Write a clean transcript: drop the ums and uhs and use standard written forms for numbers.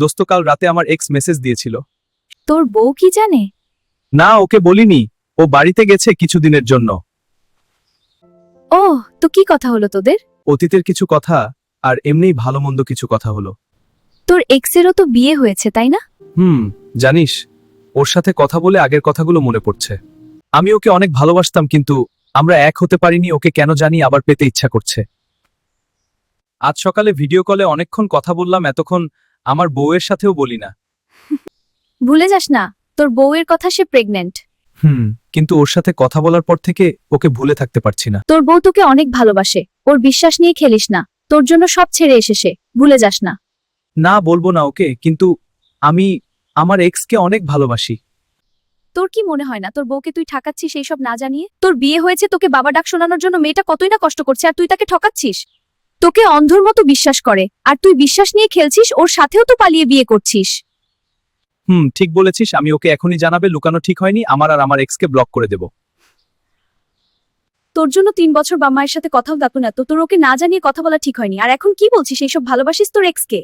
দোস্ত কাল রাতে আমার এক্স মেসেজ দিয়েছিল। তোর বউ কি জানে? না, ওকে বলিনি। ও বাড়িতে গেছে কিছুদিনের জন্য। ও, তো কি কথা হলো তোদের? অতীতের কিছু কথা আর এমনিই ভালো মন্দ কিছু কথা হলো। তোর এক্সেরও তো বিয়ে হয়েছে, তাই না? জানিস, ওর সাথে কথা বলে আগের কথাগুলো মনে পড়ছে। আমি ওকে অনেক ভালোবাসতাম, কিন্তু আমরা এক হতে পারিনি। ওকে কেন জানি আবার পেতে ইচ্ছা করছে। আজ সকালে ভিডিও কলে অনেকক্ষণ কথা বললাম, এতক্ষণ আমার বউয়ের সাথেও বলি না। ভুলে যাস না, তোর বউয়ের কথা, সে প্রেগন্যান্ট। কিন্তু ওর সাথে কথা বলার পর থেকে ওকে ভুলে থাকতে পারছি না। তোর বউ তোকে অনেক ভালোবাসে, ওর বিশ্বাস নিয়ে খেলিস না। তোর জন্য সব ছেড়ে এসেছে, ভুলে যাস না। না, বলবো না ওকে, কিন্তু আমি আমার এক্সকে অনেক ভালোবাসি। তোর কি মনে হয় না তোর বউকে তুই ঠকাচ্ছিস এইসব না জানিয়ে? তোর বিয়ে হয়েছে, তোকে বাবা ডাক শোনানোর জন্য মেয়েটা কতই না কষ্ট করছে, আর তুই তাকে ঠকাচ্ছিস। তোকে অন্ধর মতো বিশ্বাস করে, আর তুই বিশ্বাস নিয়ে খেলছিস, ওর সাথেও তো পালিয়ে বিয়ে করছিস। ঠিক বলেছিস। আমি ওকে এখনই জানাবে, লুকানো ঠিক হয়নি। আমার আর আমার এক্সকে ব্লক করে দেব। তোর জন্য 3 বছর বা মায়ের সাথে কথাও দেখো না, তো তোর ওকে না জানিয়ে কথা বলা ঠিক হয়নি। আর এখন কি বলছিস এইসব ভালোবাসিস তোর এক্সকে?